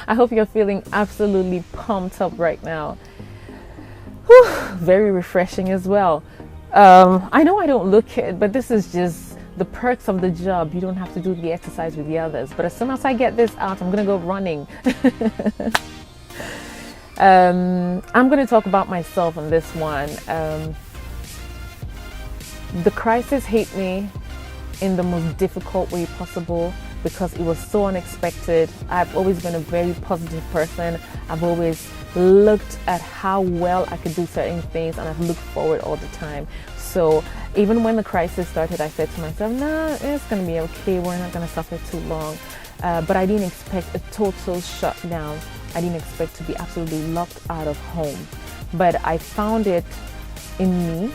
I hope you're feeling absolutely pumped up right now. Whew, very refreshing as well. I know I don't look it, but this is just the perks of the job. You don't have to do the exercise with the others. But as soon as I get this out, I'm going to go running. I'm going to talk about myself on this one. The crisis hit me in the most difficult way possible because it was so unexpected. I've always been a very positive person. I've always looked at how well I could do certain things, and I've looked forward all the time. So even when the crisis started, I said to myself, nah, it's going to be okay. We're not going to suffer too long. But I didn't expect a total shutdown. I didn't expect to be absolutely locked out of home. But I found it in me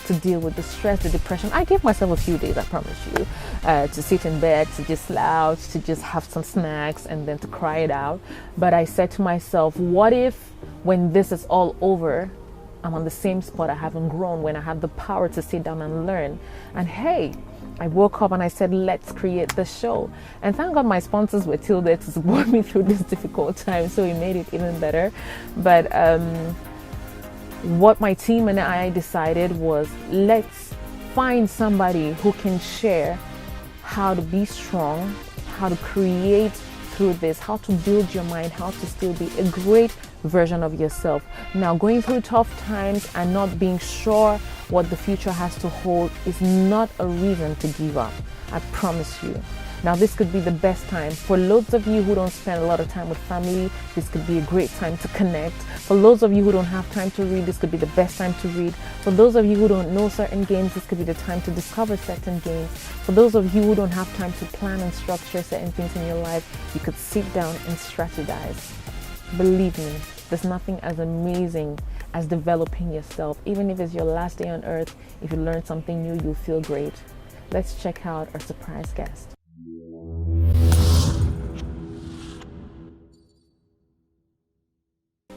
to deal with the stress, the depression. I gave myself a few days, I promise you, to sit in bed, to just slouch, to just have some snacks, and then to cry it out. But I said to myself, what if when this is all over, I'm on the same spot I haven't grown, when I have the power to sit down and learn? And hey, I woke up and I said, let's create the show. And thank God my sponsors were still there to support me through this difficult time, so it made it even better. But what my team and I decided was, let's find somebody who can share how to be strong, how to create through this, how to build your mind, how to still be a great version of yourself. Now, going through tough times and not being sure what the future has to hold is not a reason to give up. I promise you. Now, this could be the best time. For loads of you who don't spend a lot of time with family, this could be a great time to connect. For those of you who don't have time to read, this could be the best time to read. For those of you who don't know certain games, this could be the time to discover certain games. For those of you who don't have time to plan and structure certain things in your life, you could sit down and strategize. Believe me, there's nothing as amazing as developing yourself. Even if it's your last day on earth, if you learn something new, you'll feel great. Let's check out our surprise guest.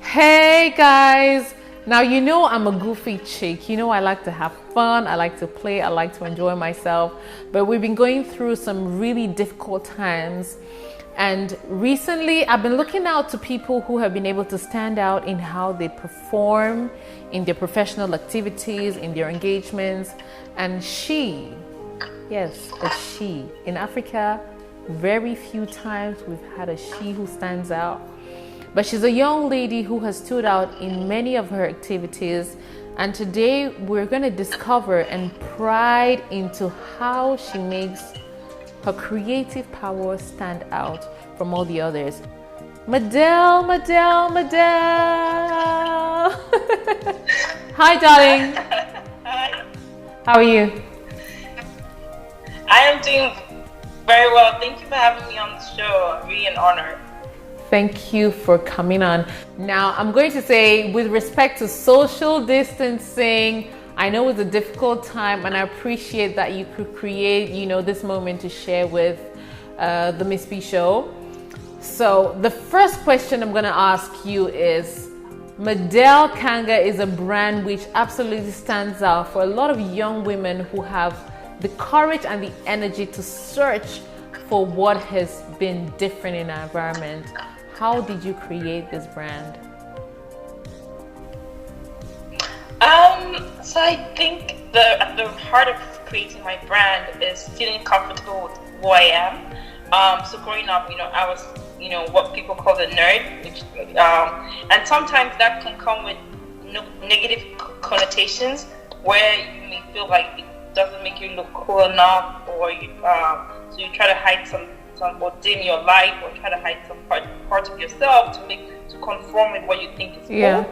Hey guys, now you know I'm a goofy chick. You know I like to have fun, I like to play, I like to enjoy myself. But we've been going through some really difficult times. And recently I've been looking out to people who have been able to stand out in how they perform, in their professional activities, in their engagements. And she, yes, a she. In Africa, very few times we've had a she who stands out. But she's a young lady who has stood out in many of her activities. And today we're going to discover and pry into how she makes her creative power stand out from all the others. Madelle. Hi, darling. Hi. How are you? I am doing very well. Thank you for having me on the show. Really an honor. Thank you for coming on. Now, I'm going to say, with respect to social distancing, I know it's a difficult time, and I appreciate that you could create, this moment to share with the Miss B show. So the first question I'm going to ask you is, Madelle Kangha is a brand which absolutely stands out for a lot of young women who have the courage and the energy to search for what has been different in our environment. How did you create this brand? So I think at the heart of creating my brand is feeling comfortable with who I am. So growing up, I was, what people call the nerd, which, and sometimes that can come with negative connotations where you may feel like it doesn't make you look cool enough, or so you try to hide some or dim your light, or try to hide some part of yourself to conform with what you think is cool.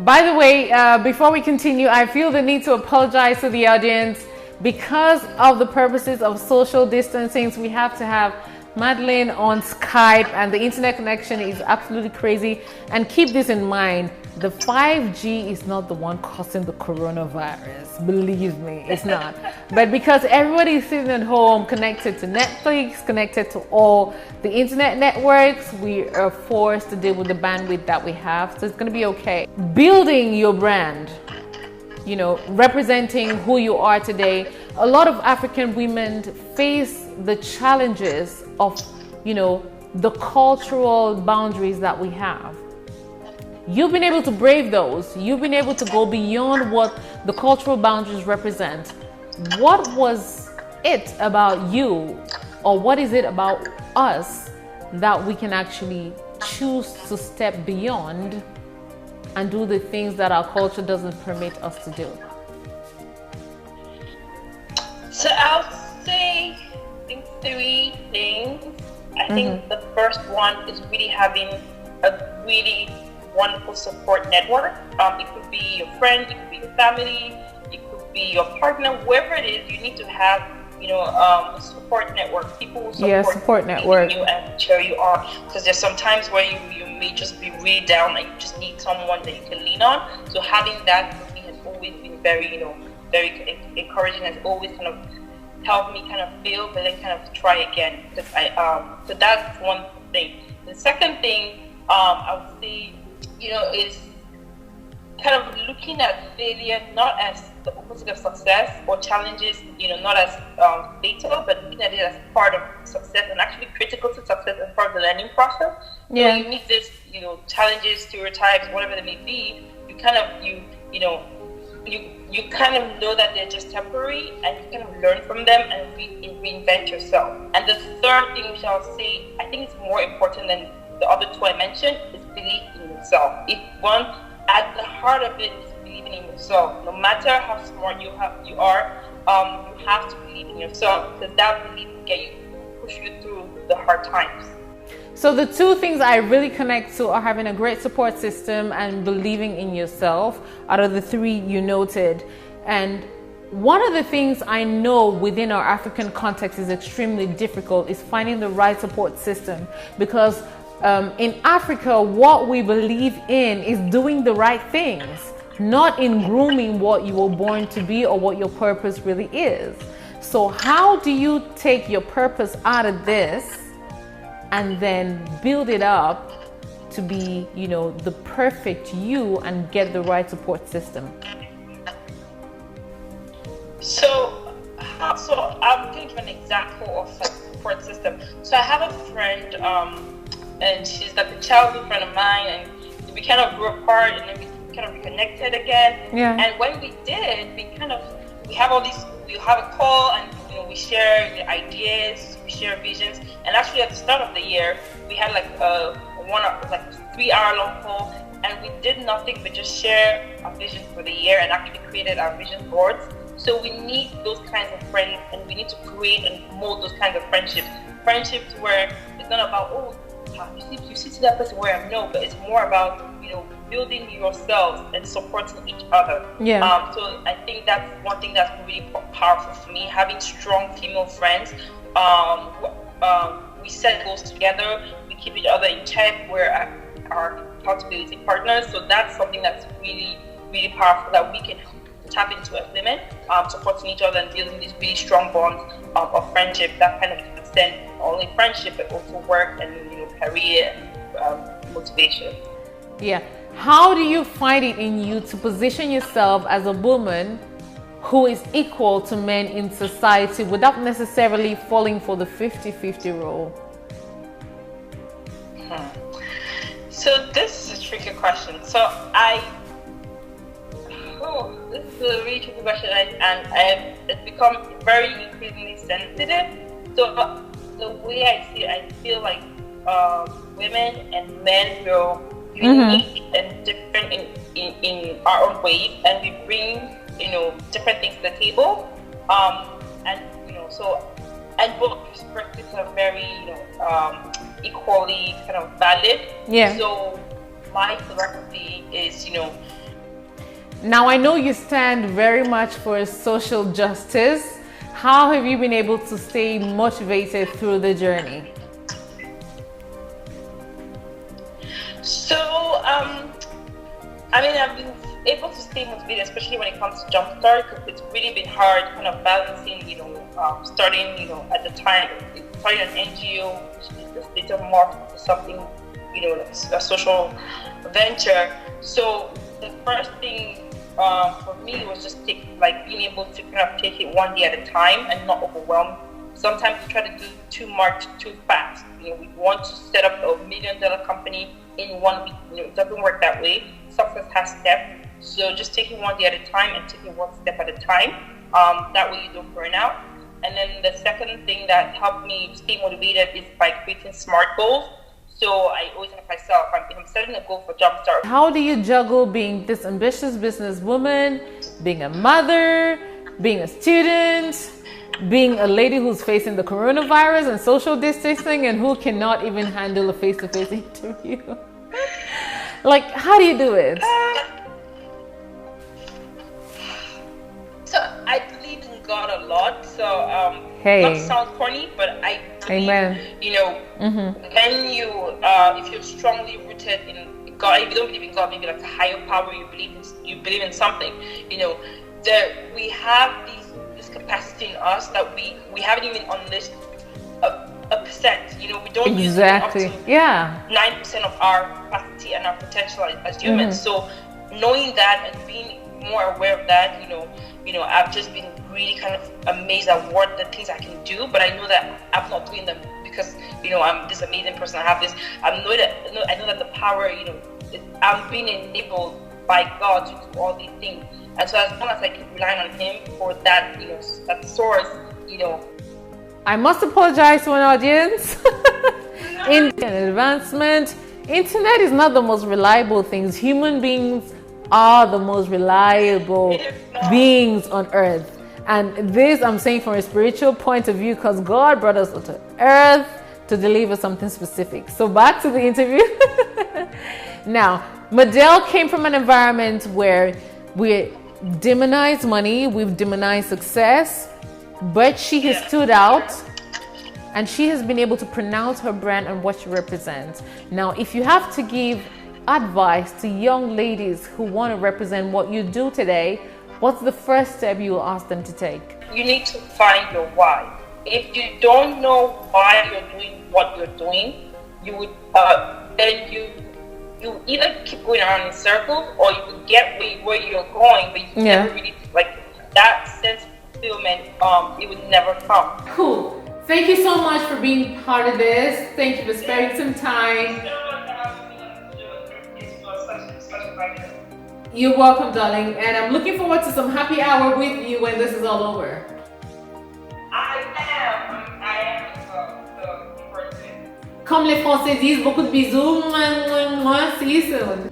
By the way, before we continue, I feel the need to apologize to the audience. Because of the purposes of social distancing, we have to have Madeleine on Skype, and the internet connection is absolutely crazy. And keep this in mind, the 5G is not the one causing the coronavirus. Believe me, it's not. But because everybody is sitting at home, connected to Netflix, connected to all the internet networks, we are forced to deal with the bandwidth that we have. So it's going to be okay. Building your brand, representing who you are today. A lot of African women face the challenges of, the cultural boundaries that we have. You've been able to brave those. You've been able to go beyond what the cultural boundaries represent. What was it about you, or what is it about us that we can actually choose to step beyond and do the things that our culture doesn't permit us to do? So I'll say, I think 3 things. I think the first one is really having a really wonderful support network. It could be your friend, it could be your family, it could be your partner, whoever it is. You need to have, a support network. People will support network you and cheer you on. Because there's some times where you may just be really down and you just need someone that you can lean on. So having that for me has always been very, very encouraging. Has always kind of helped me kind of fail, but then kind of try again. Because so that's one thing. The second thing I would say, is kind of looking at failure not as the opposite of success, or challenges, not as fatal, but looking at it as part of success and actually critical to success and part of the learning process. Yeah. So you meet this, challenges, stereotypes, whatever they may be, you kind of, you kind of know that they're just temporary, and you kind of learn from them and reinvent yourself. And the third thing, which I'll say, I think it's more important than the other 2 I mentioned, is belief in yourself. If one, at the heart of it, is believing in yourself. No matter how smart you are, you have to believe in yourself, because that belief will push you through the hard times. So the 2 things I really connect to are having a great support system and believing in yourself, out of the 3 you noted. And one of the things I know within our African context is extremely difficult is finding the right support system, because in Africa, what we believe in is doing the right things, not in grooming what you were born to be or what your purpose really is. So how do you take your purpose out of this and then build it up to be, the perfect you and get the right support system? So I'm thinking of an example of a support system. So I have a friend, and she's like a childhood friend of mine, and we kind of grew apart, and then we kind of reconnected again. Yeah. And when we did, we have a call, and we share the ideas, we share visions. And actually, at the start of the year, we had like a 3-hour-long call, and we did nothing but just share our vision for the year and actually created our vision boards. So we need those kinds of friends, and we need to create and mold those kinds of friendships where it's not about, you see that person where I'm no, but it's more about building yourselves and supporting each other. Yeah. So I think that's one thing that's really powerful for me, having strong female friends. We set goals together, we keep each other in check, we're our accountability partners. So that's something that's really, really powerful that we can tap into as women, supporting each other and building these really strong bonds of friendship that kind of extend not only friendship but also work and career and motivation. Yeah. How do you find it in you to position yourself as a woman who is equal to men in society without necessarily falling for the 50-50 role? So this is a tricky question. So this is a really tricky question, and it's become very increasingly sensitive. So the way I see it, I feel like women and men will unique and different in our own ways, and we bring different things to the table, and both perspectives are very equally kind of valid. Yeah. So my philosophy is now I know you stand very much for social justice. How have you been able to stay motivated through the journey? So, I've been able to stay motivated, especially when it comes to Jumpstart, because it's really been hard kind of balancing, starting, at the time, starting an NGO, which is later morphed into something, a social venture. So the first thing for me was just being able to kind of take it one day at a time and not overwhelm sometimes we try to do too much too fast. We want to set up $1 million company in 1 week. It doesn't work that way. Success has steps. So just taking one day at a time and taking one step at a time. That way you don't burn out. And then the second thing that helped me stay motivated is by creating SMART goals. So I always ask myself, I'm setting a goal for Jumpstart. How do you juggle being this ambitious businesswoman, being a mother, being a student, being a lady who's facing the coronavirus and social distancing and who cannot even handle a face-to-face interview? Like, how do you do it? So I believe in God a lot. So Hey. not sound corny, but I believe, Amen. when you if you're strongly rooted in God, if you don't believe in God, maybe like a higher power, you believe in something. We have this capacity in us that we haven't even unleashed a percent. We don't Exactly. use up to Yeah. 9% of our capacity and our potential as humans. So knowing that and being more aware of that, I've just been really kind of amazed at what the things I can do, but I know that I'm not doing them because I'm this amazing person. I have this. I know that the power, I'm being enabled by God to do all these things, and so as long as I keep relying on Him for that, that source, I must apologize to an audience. In advancement, internet is not the most reliable things. Human beings are the most reliable beings on earth. And this I'm saying from a spiritual point of view because God brought us to earth to deliver something specific. So back to the interview. Now, Madelle came from an environment where we demonize money, we've demonized success, but she has stood out and she has been able to pronounce her brand and what she represents. Now, if you have to give advice to young ladies who want to represent what you do today, what's the first step you will ask them to take? You need to find your why. If you don't know why you're doing what you're doing, you would then you either keep going around in circles or you would get where you're going, but you never really that sense of fulfillment. It would never come. Cool. Thank you so much for being part of this. Thank you for sparing some time. You're welcome, darling, and I'm looking forward to some happy hour with you when this is all over. I am the person. Comme les Français disent, beaucoup de bisous. Moi, see you soon.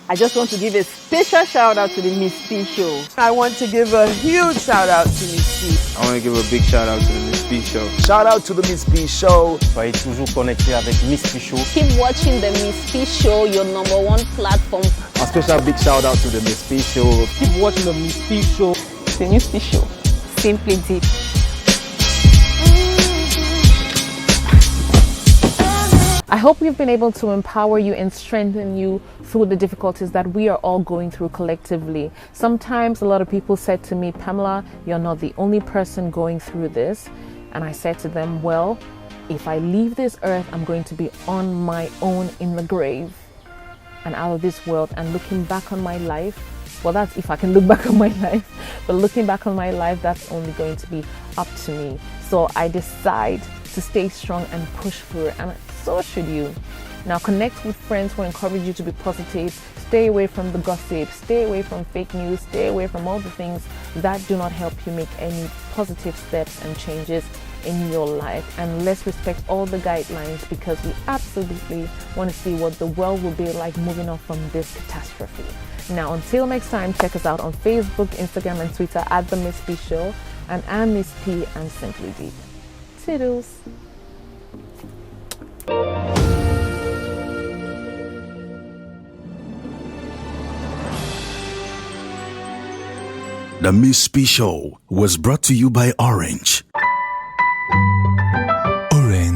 I just want to give a special shout out to the Miss P Show. I want to give a huge shout out to Miss P. I want to give a big shout out to the Miss P Show. Shout out to the Miss P Show. Soyez toujours connectés avec Miss P Show. Keep watching the Miss P Show, your #1 platform. A special big shout out to the Miss P Show. Keep watching the Miss P Show. The Miss P Show. Simply deep. I hope we've been able to empower you and strengthen you through the difficulties that we are all going through collectively. Sometimes a lot of people said to me, Pamela, you're not the only person going through this. And I said to them, well, if I leave this earth, I'm going to be on my own in the grave and out of this world. And looking back on my life, well, that's if I can look back on my life, but looking back on my life, that's only going to be up to me. So I decide to stay strong and push through it, and so should you. Now connect with friends who encourage you to be positive. Stay away from the gossip, stay away from fake news, stay away from all the things that do not help you make any positive steps and changes in your life. And let's respect all the guidelines because we absolutely want to see what the world will be like moving on from this catastrophe. Now until next time, check us out on Facebook, Instagram and Twitter at The Miss P Show, and I'm Miss P and Simply Deep. Toodles. The Miss P Show was brought to you by Orange.